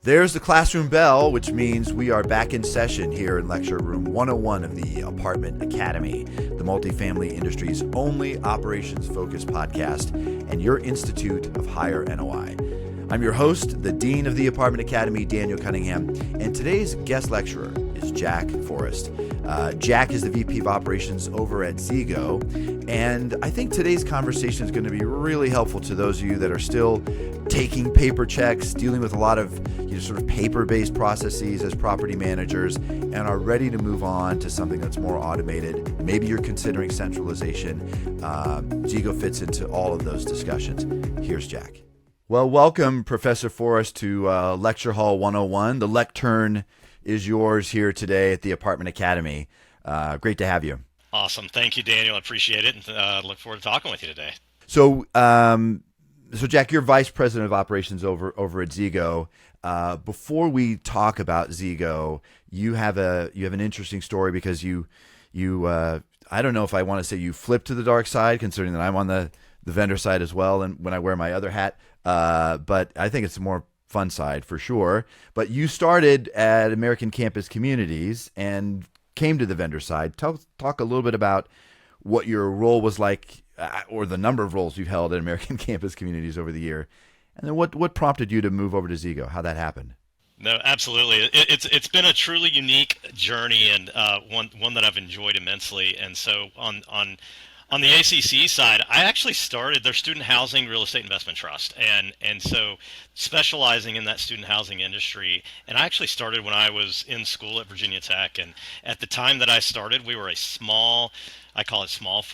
There's the classroom bell, which means we are back in session here in Lecture Room 101 of the Apartment Academy, the multifamily industry's only operations-focused podcast and your institute of higher NOI. I'm your host, the Dean of the Apartment Academy, Daniel Cunningham, and today's guest lecturer is Jack Forrest. Jack is the VP of Operations over at Zego, and I think today's conversation is going to be really helpful to those of you that are still taking paper checks, dealing with a lot of sort of paper-based processes as property managers, and are ready to move on to something that's more automated. Maybe you're considering centralization. Zego fits into all of those discussions. Here's Jack. Well, welcome, Professor Forrest, to Lecture Hall 101. The lectern is yours here today at the Apartment Academy. Great to have you. Awesome. Thank you, Daniel. I appreciate it, and look forward to talking with you today. So, Jack, you're Vice President of Operations over at Zego. Before we talk about Zego, you have an interesting story because you I don't know if I want to say you flipped to the dark side, considering that I'm on the vendor side as well, and when I wear my other hat, but I think it's a more fun side for sure. But you started at American Campus Communities and came to the vendor side. Talk a little bit about what your role was like, or the number of roles you've held at American Campus Communities over the year, and then what prompted you to move over to Zego? How that happened? No, absolutely. It's been a truly unique journey, and one that I've enjoyed immensely. And so on the ACC side, I actually started their student housing real estate investment trust, and so specializing in that student housing industry. And I actually started when I was in school at Virginia Tech, and at the time that I started, we were a small, I call it small,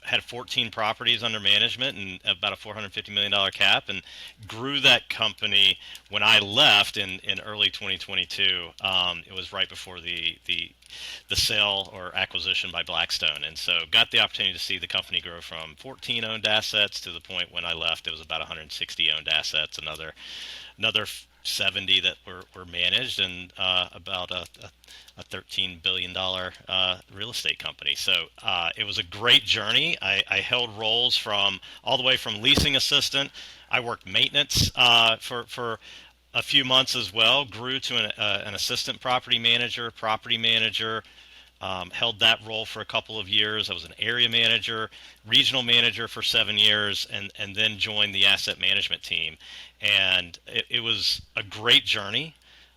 had 14 properties under management and about a $450 million cap, and grew that company when I left in early 2022. It was right before the sale or acquisition by Blackstone. And so got the opportunity to see the company grow from 14 owned assets to the point when I left, it was about 160 owned assets, another 70 that were managed, and about a $13 billion real estate company. So it was a great journey. I held roles from all the way from leasing assistant. I worked maintenance for a few months as well, grew to an assistant property manager, held that role for a couple of years. I was an area manager, regional manager for 7 years, and then joined the asset management team. And it was a great journey.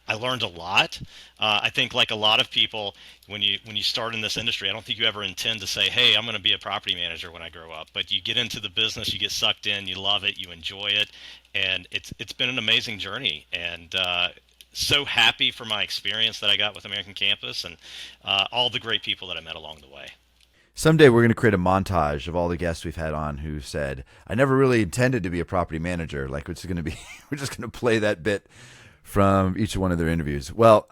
I learned a lot. I think, like a lot of people, when you start in this industry, I don't think you ever intend to say, hey, I'm going to be a property manager when I grow up. But you get into the business, you get sucked in, you love it, you enjoy it, and it's been an amazing journey. And so happy for my experience that I got with American Campus, and all the great people that I met along the way. Someday we're going to create a montage of all the guests we've had on who said, I never really intended to be a property manager. Like, it's going to be, we're just going to play that bit from each one of their interviews. Well,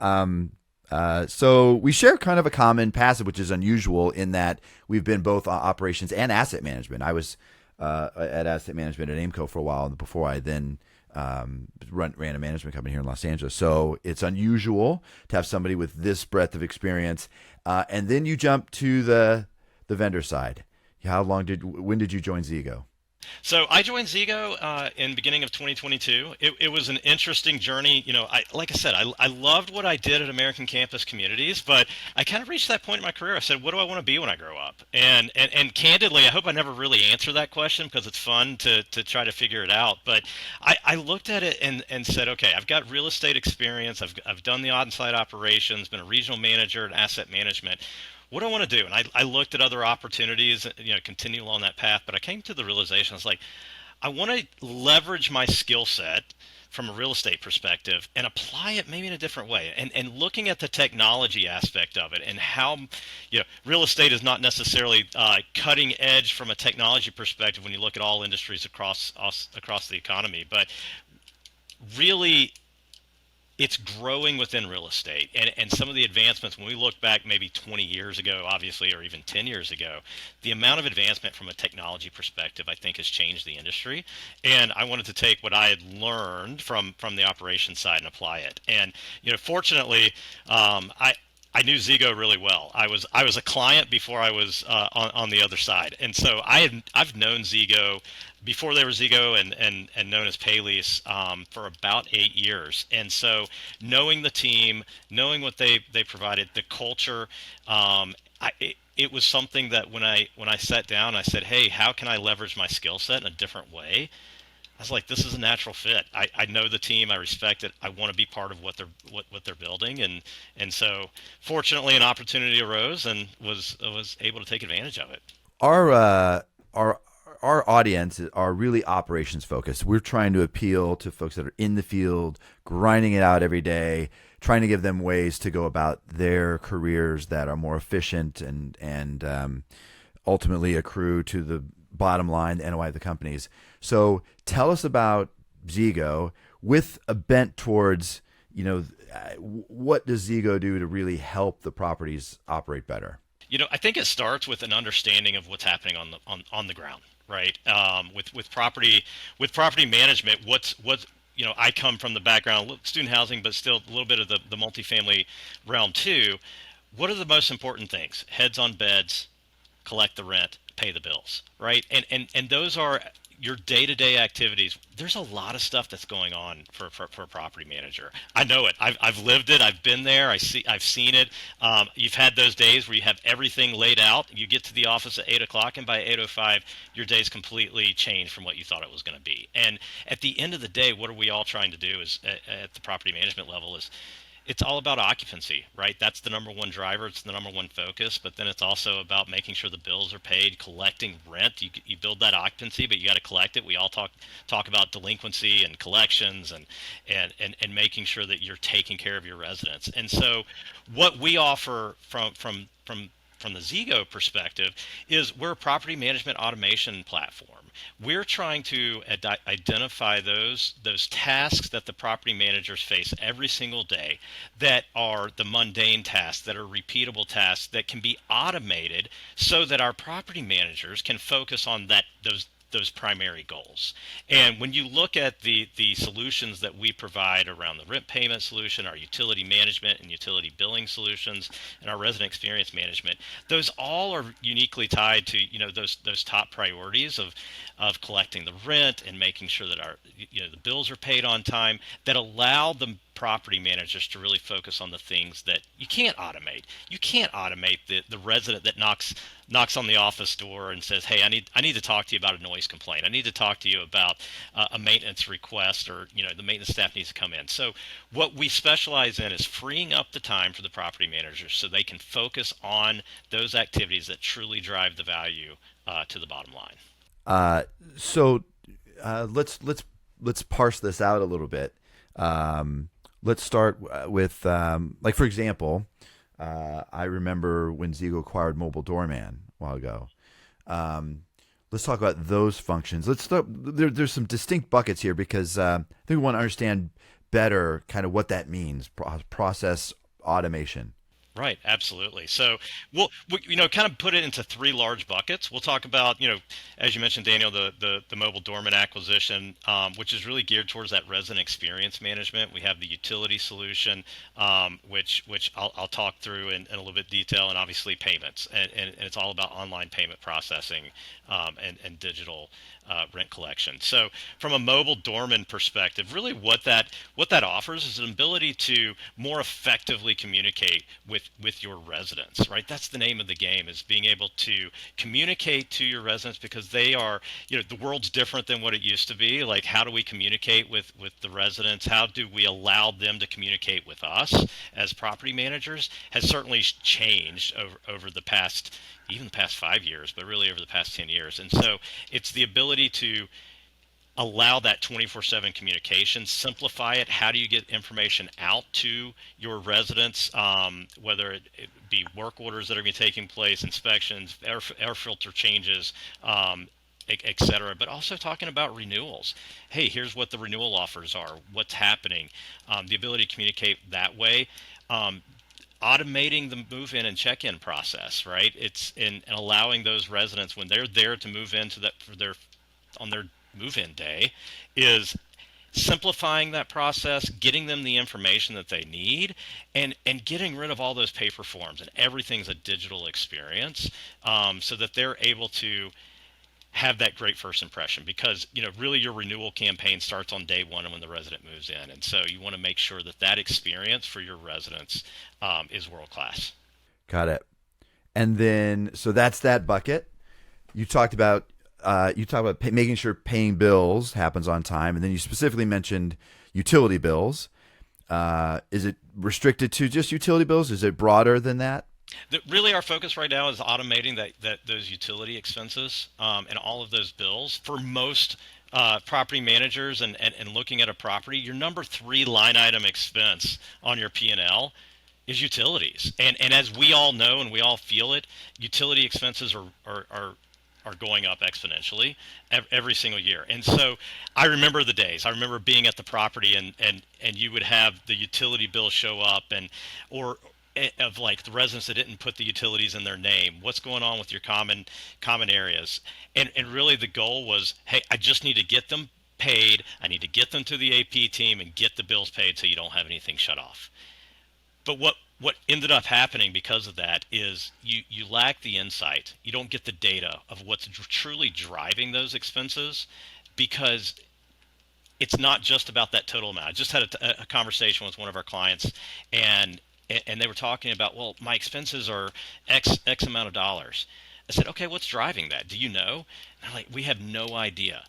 so we share kind of a common passive, which is unusual in that we've been both operations and asset management. I was at asset management at Aimco for a while before I then ran a management company here in Los Angeles. So it's unusual to have somebody with this breadth of experience. And then you jump to the vendor side. When did you join Zego? So I joined Zego in beginning of 2022. It was an interesting journey. Like I said, I loved what I did at American Campus Communities, but I kind of reached that point in my career. I said, what do I want to be when I grow up? And candidly, I hope I never really answer that question because it's fun to try to figure it out. But I looked at it and said, okay, I've got real estate experience. I've done the on-site operations, been a regional manager in asset management. What do I want to do? And I looked at other opportunities, continue along that path, but I came to the realization, I was like, I want to leverage my skill set from a real estate perspective and apply it maybe in a different way. And looking at the technology aspect of it and how, real estate is not necessarily cutting edge from a technology perspective when you look at all industries across the economy, but really it's growing within real estate, and some of the advancements, when we look back maybe 20 years ago, obviously, or even 10 years ago, the amount of advancement from a technology perspective, I think, has changed the industry. And I wanted to take what I had learned from the operations side and apply it. And fortunately, I knew Zego really well. I was a client before I was on the other side, and so I've known Zego before they were Zego and known as Paylease for about 8 years. And so knowing the team, knowing what they provided, the culture, it was something that when I sat down, I said, hey, how can I leverage my skill set in a different way? I was like, this is a natural fit. I know the team. I respect it. I want to be part of what they're building, and so fortunately, an opportunity arose and was able to take advantage of it. Our uh, our our audience are really operations focused. We're trying to appeal to folks that are in the field, grinding it out every day, trying to give them ways to go about their careers that are more efficient and ultimately accrue to the bottom line, the NOI of the companies. So tell us about Zego with a bent towards, what does Zego do to really help the properties operate better? I think it starts with an understanding of what's happening on the ground, right? With property management, what's I come from the background student housing, but still a little bit of the multifamily realm too. What are the most important things? Heads on beds, collect the rent, pay the bills, right? And those are your day-to-day activities. There's a lot of stuff that's going on for a property manager. I know it. I've lived it. I've been there. I've seen it. You've had those days where you have everything laid out. You get to the office at 8 o'clock, and by 8:05, your day's completely changed from what you thought it was going to be. And at the end of the day, what are we all trying to do is at the property management level is it's all about occupancy, right? That's the number one driver. It's the number one focus. But then it's also about making sure the bills are paid, collecting rent. You build that occupancy, but you got to collect it. We all talk about delinquency and collections and making sure that you're taking care of your residents. And so, what we offer from the Zego perspective is we're a property management automation platform. We're trying to identify those tasks that the property managers face every single day that are the mundane tasks, that are repeatable tasks that can be automated so that our property managers can focus on those primary goals. And when you look at the solutions that we provide around the rent payment solution, our utility management and utility billing solutions, and our resident experience management, those all are uniquely tied to those top priorities of collecting the rent and making sure that our the bills are paid on time, that allow the property managers to really focus on the things that you can't automate. You can't automate the resident that knocks on the office door and says, "Hey, I need to talk to you about a noise complaint. I need to talk to you about a maintenance request, or the maintenance staff needs to come in." So what we specialize in is freeing up the time for the property managers so they can focus on those activities that truly drive the value to the bottom line. Uh, so let's parse this out a little bit. Let's start with like, for example, I remember when Zego acquired Mobile Doorman a while ago. Um, let's talk about those functions. Let's start. There's some distinct buckets here because I think we want to understand better kind of what that means. Process automation. Right, absolutely. So we'll kind of put it into three large buckets. We'll talk about, as you mentioned, Daniel, the mobile dormant acquisition, which is really geared towards that resident experience management. We have the utility solution, which I'll talk through in a little bit detail, and obviously payments, and it's all about online payment processing and digital rent collection. So from a mobile doorman perspective, really what that offers is an ability to more effectively communicate with your residents, right? That's the name of the game, is being able to communicate to your residents, because they are, the world's different than what it used to be. Like, how do we communicate with the residents? How do we allow them to communicate with us as property managers has certainly changed over even the past 5 years, but really over the past 10 years. And so it's the ability to allow that 24/7 communication, simplify it. How do you get information out to your residents, whether it be work orders that are going to be taking place, inspections, air filter changes, et cetera, but also talking about renewals. Hey, here's what the renewal offers are, what's happening, the ability to communicate that way. Automating the move-in and check-in process, right? It's in and allowing those residents, when they're there to move into that on their move-in day, is simplifying that process, getting them the information that they need, and getting rid of all those paper forms, and everything's a digital experience, so that they're able to have that great first impression. Because really your renewal campaign starts on day one when the resident moves in, and so you want to make sure that that experience for your residents is world class. Got it. And then, so that's that bucket. You talked about making sure paying bills happens on time, and then you specifically mentioned utility bills. Is it restricted to just utility bills? Is it broader than that? Really, our focus right now is automating that those utility expenses, and all of those bills for most property managers, and looking at a property. Your number three line item expense on your P&L is utilities, and as we all know and we all feel it, utility expenses are going up exponentially every single year. And so I remember the days. I remember being at the property, and you would have the utility bill show up, and or of like the residents that didn't put the utilities in their name. What's going on with your common areas? And really the goal was, hey, I just need to get them paid. I need to get them to the AP team and get the bills paid so you don't have anything shut off. But what ended up happening because of that is you lack the insight. You don't get the data of what's truly driving those expenses, because it's not just about that total amount. I just had a conversation with one of our clients, and and they were talking about, well, my expenses are X amount of dollars. I said, okay, what's driving that? Do you know? And I'm like, we have no idea.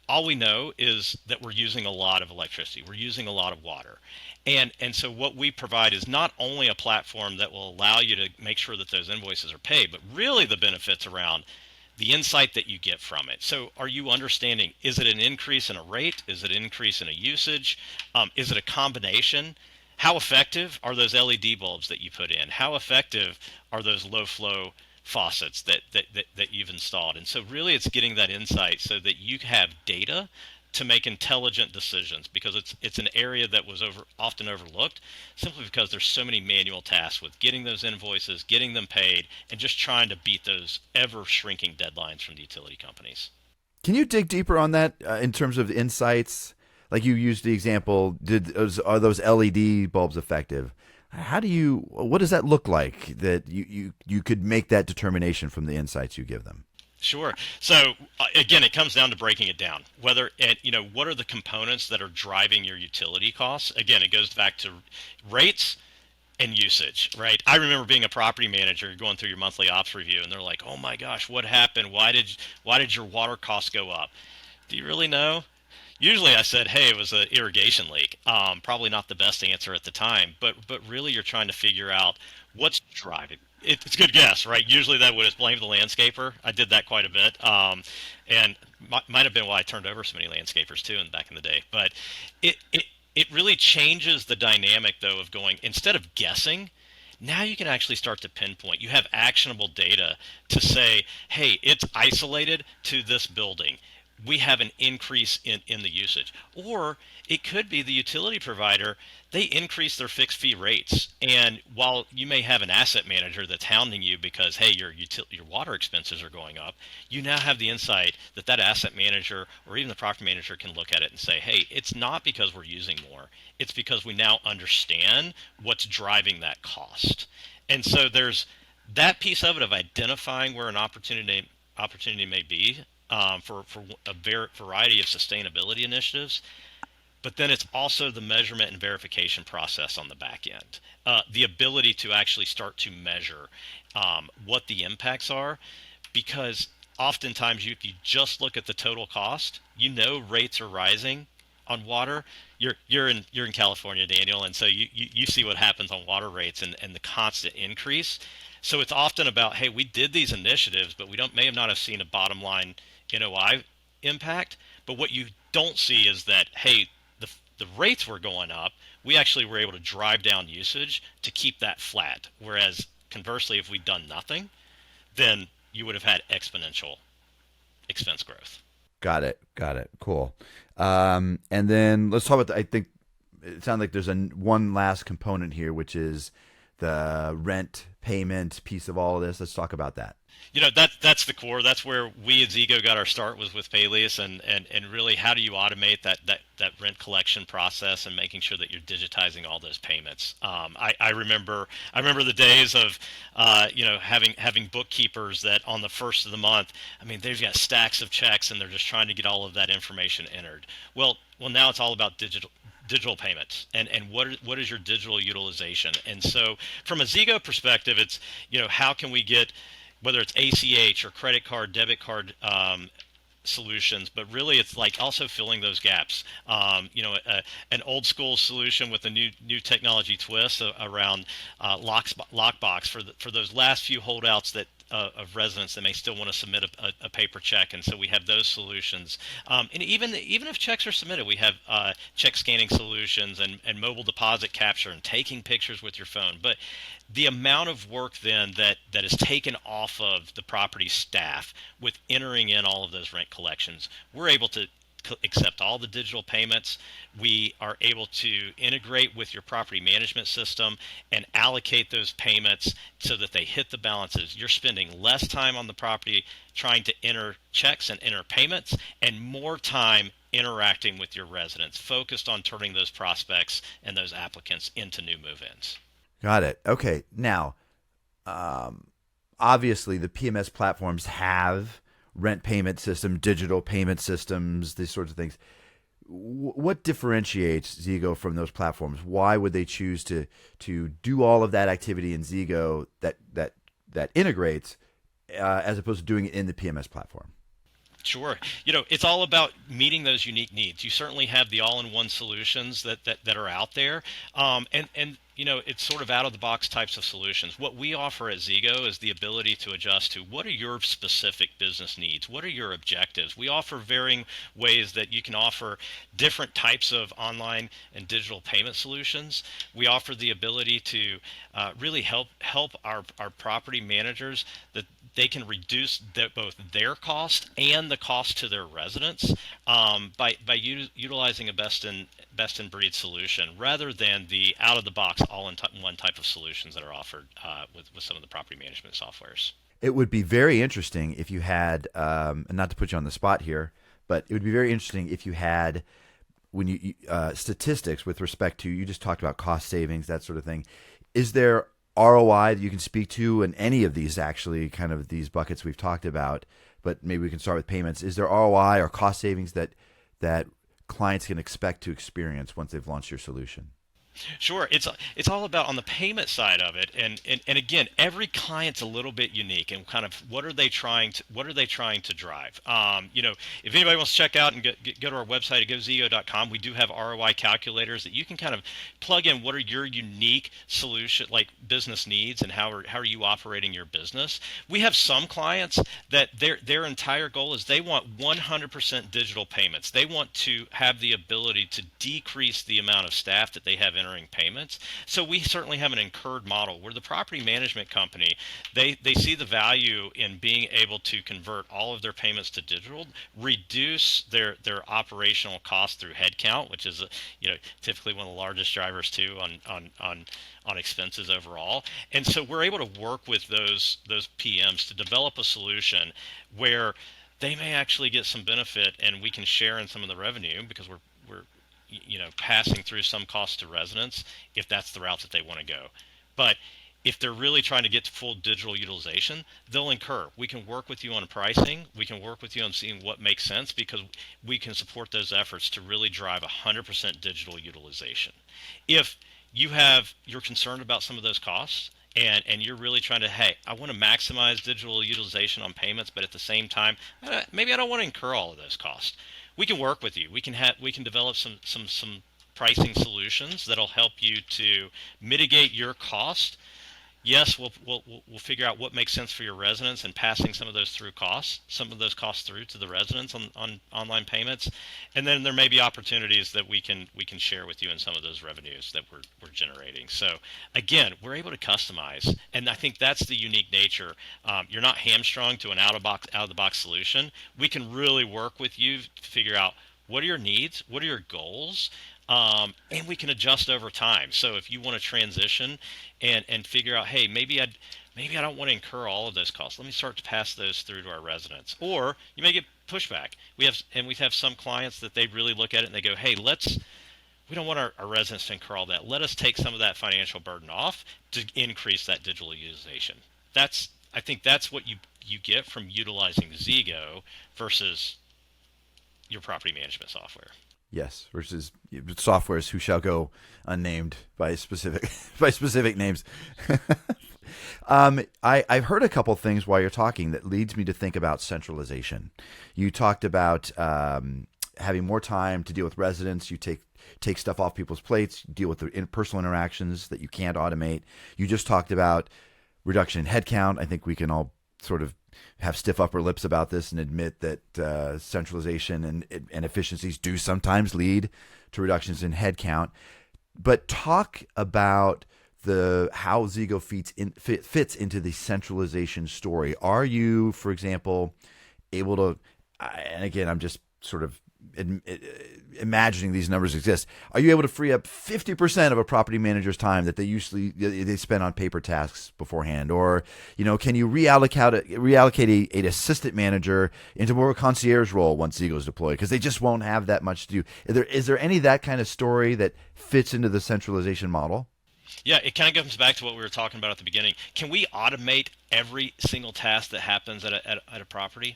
All we know is that we're using a lot of electricity. We're using a lot of water. And so what we provide is not only a platform that will allow you to make sure that those invoices are paid, but really the benefits around the insight that you get from it. So are you understanding, is it an increase in a rate? Is it an increase in a usage? Is it a combination? How effective are those LED bulbs that you put in? How effective are those low flow faucets that you've installed? And so really it's getting that insight so that you have data to make intelligent decisions, because it's an area that was often overlooked, simply because there's so many manual tasks with getting those invoices, getting them paid, and just trying to beat those ever shrinking deadlines from the utility companies. Can you dig deeper on that in terms of insights? Like you used the example, are those LED bulbs effective? What does that look like that you could make that determination from the insights you give them? Sure. So again, it comes down to breaking it down. Whether and what are the components that are driving your utility costs? Again, it goes back to rates and usage, right? I remember being a property manager going through your monthly ops review, and they're like, "Oh my gosh, what happened? Why did your water costs go up?" Do you really know? Usually I said, hey, it was an irrigation leak. Probably not the best answer at the time, but really you're trying to figure out what's driving. It's a good guess, right? Usually that would have blamed the landscaper. I did that quite a bit, and might have been why I turned over so many landscapers too, back in the day. But it really changes the dynamic though of going, instead of guessing, now you can actually start to pinpoint. You have actionable data to say, hey, it's isolated to this building. We have an increase in the usage. Or it could be the utility provider, they increase their fixed fee rates. And while you may have an asset manager that's hounding you because, hey, your water expenses are going up, you now have the insight that that asset manager or even the property manager can look at it and say, hey, it's not because we're using more. It's because we now understand what's driving that cost. And so there's that piece of identifying where an opportunity may be, for a variety of sustainability initiatives. But then it's also the measurement and verification process on the back end, the ability to actually start to measure what the impacts are, because oftentimes if you just look at the total cost, rates are rising on water. You're in California, Daniel, and so you see what happens on water rates, and the constant increase. So it's often about, hey, we did these initiatives, but we don't may have not have seen a bottom line NOI impact. But what you don't see is that, hey, the rates were going up. We actually were able to drive down usage to keep that flat. Whereas conversely, if we'd done nothing, then you would have had exponential expense growth. Got it. Got it. Cool. And then let's talk about. I think it sounds like there's one last component here, which is the rent payment piece of all of this. Let's talk about that. That's the core. That's where we at Zego got our start, was with Paylease, and really, how do you automate that rent collection process and making sure that you're digitizing all those payments. I remember the days of having bookkeepers that on the first of the month, I mean, they've got stacks of checks and they're just trying to get all of that information entered. Well, now it's all about digital payments, and what is your digital utilization. And so from a Zego perspective, it's, how can we get, whether it's ACH or credit card, debit card solutions, but really it's like also filling those gaps. An old school solution with a new technology twist around lockbox for those last few holdouts that of residents that may still want to submit a paper check, and so we have those solutions. And even if checks are submitted, we have check scanning solutions and mobile deposit capture and taking pictures with your phone. But the amount of work then that is taken off of the property staff with entering in all of those rent collections, we're able to accept all the digital payments. We are able to integrate with your property management system and allocate those payments so that they hit the balances. You're spending less time on the property trying to enter checks and enter payments, and more time interacting with your residents, focused on turning those prospects and those applicants into new move-ins. Got it. Okay. Now, obviously, the PMS platforms have rent payment system, digital payment systems, these sorts of things. What differentiates Zego from those platforms? Why would they choose to do all of that activity in Zego that integrates, as opposed to doing it in the PMS platform? Sure. It's all about meeting those unique needs. You certainly have the all-in-one solutions that are out there. And it's sort of out of the box types of solutions. What we offer at Zego is the ability to adjust to what are your specific business needs? What are your objectives? We offer varying ways that you can offer different types of online and digital payment solutions. We offer the ability to really help our property managers, that they can reduce both their cost and the cost to their residents by utilizing a best in breed solution, rather than the out of the box all in one type of solutions that are offered with some of the property management softwares. It would be very interesting if you had, and not to put you on the spot here, but it would be very interesting if you had, when you statistics with respect to, you just talked about cost savings, that sort of thing. Is there ROI that you can speak to in any of these, actually, kind of these buckets we've talked about? But maybe we can start with payments. Is there ROI or cost savings that clients can expect to experience once they've launched your solution? Sure, it's all about on the payment side of it, and again, every client's a little bit unique, and kind of what are they trying to drive. If anybody wants to check out and go to our website at gozego.com, we do have ROI calculators that you can kind of plug in what are your unique solution, like business needs, and how are you operating your business. We have some clients that their entire goal is they want 100% digital payments. They want to have the ability to decrease the amount of staff that they have entering payments. So we certainly have an incurred model where the property management company, they see the value in being able to convert all of their payments to digital, reduce their operational costs through headcount, which is typically one of the largest drivers too on expenses overall. And so we're able to work with those PMs to develop a solution where they may actually get some benefit, and we can share in some of the revenue because we're passing through some costs to residents if that's the route that they want to go. But if they're really trying to get to full digital utilization, they'll incur. We can work with you on pricing. We can work with you on seeing what makes sense, because we can support those efforts to really drive 100% digital utilization. If you're concerned about some of those costs, and you're really trying to, hey, I want to maximize digital utilization on payments, but at the same time, maybe I don't want to incur all of those costs. We can work with you. We can develop some pricing solutions that'll help you to mitigate your cost. Yes, we'll figure out what makes sense for your residents, and passing some of those costs through to the residents on online payments. And then there may be opportunities that we can share with you in some of those revenues that we're generating. So again, we're able to customize, and I think that's the unique nature. You're not hamstrung to an out of the box solution. We can really work with you to figure out what are your needs, what are your goals, And we can adjust over time. So if you want to transition and figure out, hey, maybe I don't want to incur all of those costs. Let me start to pass those through to our residents. Or you may get pushback. We have some clients that they really look at it and they go, hey, we don't want our residents to incur all that. Let us take some of that financial burden off to increase that digital utilization. I think that's what you get from utilizing Zego versus your property management software. Yes, versus softwares who shall go unnamed by specific by specific names. I've heard a couple things while you're talking that leads me to think about centralization. You talked about having more time to deal with residents. You take stuff off people's plates. Deal with the personal interactions that you can't automate. You just talked about reduction in headcount. I think we can all sort of have stiff upper lips about this and admit that centralization and efficiencies do sometimes lead to reductions in headcount. But talk about the how Zego fits into the centralization story. Are you, for example, able to? And again, I'm just sort of imagining these numbers exist. Are you able to free up 50% of a property manager's time that they spend on paper tasks beforehand? Or, can you reallocate an assistant manager into more of a concierge role once Zego's deployed? Because they just won't have that much to do. Is there any of that kind of story that fits into the centralization model? Yeah, it kind of comes back to what we were talking about at the beginning. Can we automate every single task that happens at a property?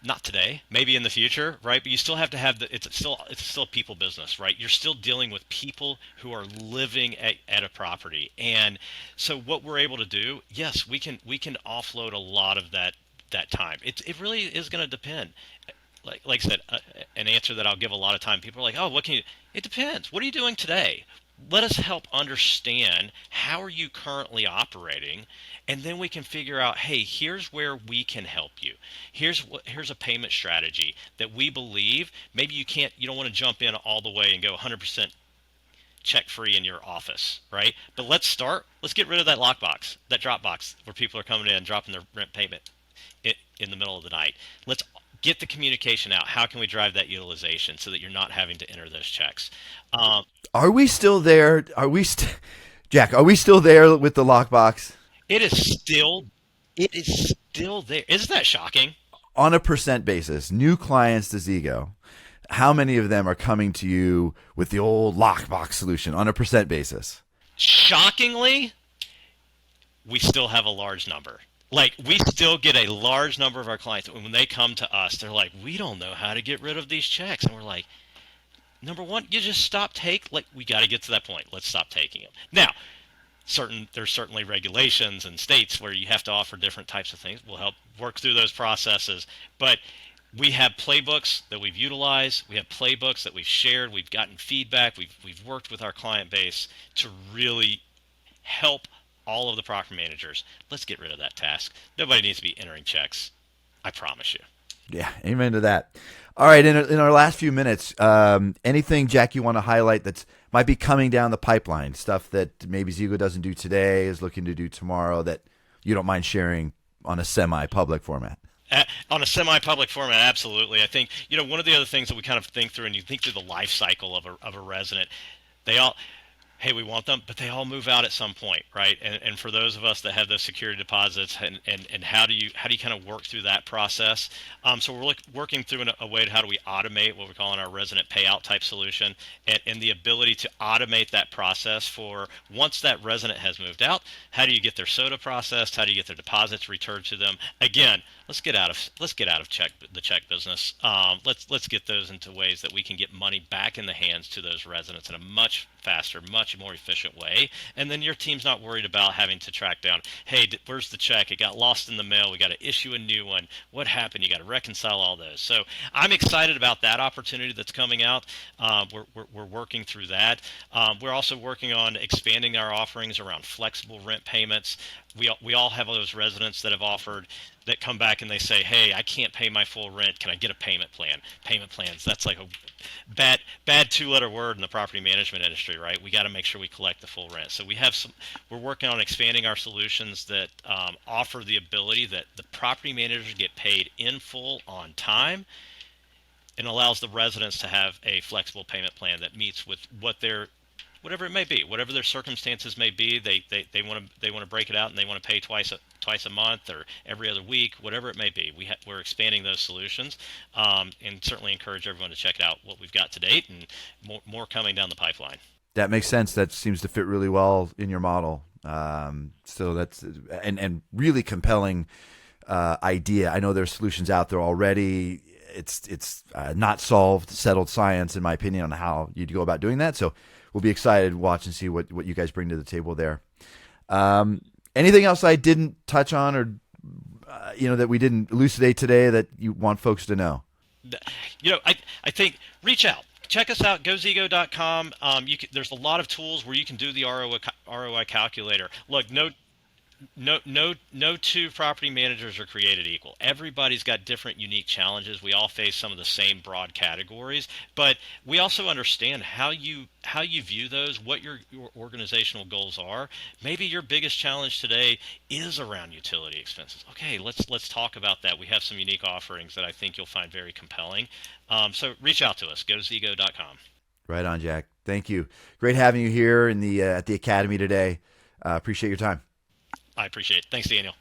Not today, maybe in the future, right? But you still have to have it's still a people business, right? You're still dealing with people who are living at a property. And so what we're able to do, yes, we can offload a lot of that time. It really is going to depend. Like I said, an answer that I'll give a lot of time. People are like, "Oh, what can you?" It depends. What are you doing today? Let us help understand how are you currently operating, and then we can figure out, hey, here's where we can help you. Here's a payment strategy that we believe maybe you don't want to jump in all the way and go 100% check free in your office, right? But let's get rid of that lockbox, that drop box where people are coming in and dropping their rent payment in the middle of the night. Let's get the communication out. How can we drive that utilization so that you're not having to enter those checks? Are we still there? Jack? Are we still there with the lockbox? It is still, it is still there. Isn't that shocking? On a percent basis, new clients to Zego, how many of them are coming to you with the old lockbox solution on a percent basis? Shockingly, we still have a large number. Like we still get a large number of our clients when they come to us, they're like, we don't know how to get rid of these checks, and we're like, number one, you just stop we got to get to that point. Let's stop taking them now. There's certainly regulations and states where you have to offer different types of things. We'll help work through those processes, but we have playbooks that we've utilized. We have playbooks that we've shared. We've gotten feedback. We've worked with our client base to really help all of the property managers. Let's get rid of that task. Nobody needs to be entering checks. I promise you. Yeah, amen to that. All right, in our last few minutes, anything, Jack, you want to highlight that might be coming down the pipeline, stuff that maybe Zego doesn't do today, is looking to do tomorrow, that you don't mind sharing on a semi-public format? On a semi-public format, absolutely. I think one of the other things that we kind of think through, and you think through the life cycle of a resident, they all, hey, we want them, but they all move out at some point, right? And for those of us that have those security deposits, and how do you kind of work through that process? So we're working through a way to how do we automate what we're calling our resident payout type solution, and the ability to automate that process for once that resident has moved out. How do you get their SOTA processed? How do you get their deposits returned to them? Again, let's get out of the check business. Let's get those into ways that we can get money back in the hands to those residents in a much faster, much more efficient way. And then your team's not worried about having to track down, hey, where's the check? It got lost in the mail. We got to issue a new one. What happened? You got to reconcile all those. So I'm excited about that opportunity that's coming out. We're working through that. We're also working on expanding our offerings around flexible rent payments. We all have those residents that come back and they say, hey, I can't pay my full rent. Can I get a payment plan? Payment plans, that's like a bad two-letter word in the property management industry, right? We got to make sure we collect the full rent. So we're working on expanding our solutions that offer the ability that the property managers get paid in full on time, and allows the residents to have a flexible payment plan that meets with whatever it may be, whatever their circumstances may be. They want to break it out and they want to pay twice a month or every other week, whatever it may be. We're expanding those solutions, and certainly encourage everyone to check out what we've got to date, and more coming down the pipeline. That makes sense. That seems to fit really well in your model. So that's and really compelling idea. I know there's solutions out there already. It's not solved, settled science, in my opinion, on how you'd go about doing that. So we'll be excited to watch and see what you guys bring to the table there. Anything else I didn't touch on, or that we didn't elucidate today that you want folks to know? I think reach out. Check us out, gozego.com. There's a lot of tools where you can do the ROI calculator. Look, no two property managers are created equal. Everybody's got different unique challenges. We all face some of the same broad categories, but we also understand how you view those, what your organizational goals are. Maybe your biggest challenge today is around utility expenses. Okay, let's talk about that. We have some unique offerings that I think you'll find very compelling. So reach out to us, gozego.com. Right on, Jack. Thank you. Great having you here at the Academy today. Appreciate your time. I appreciate it. Thanks, Daniel.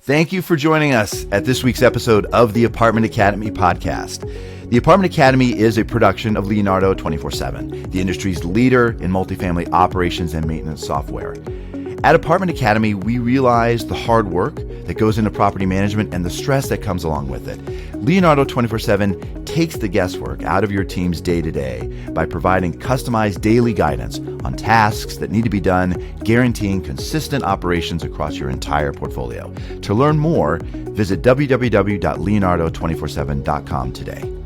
Thank you for joining us at this week's episode of the Apartment Academy podcast. The Apartment Academy is a production of Leonardo 24/7, the industry's leader in multifamily operations and maintenance software. At Apartment Academy, we realize the hard work that goes into property management and the stress that comes along with it. Leonardo 24/7 takes the guesswork out of your team's day-to-day by providing customized daily guidance on tasks that need to be done, guaranteeing consistent operations across your entire portfolio. To learn more, visit www.leonardo247.com today.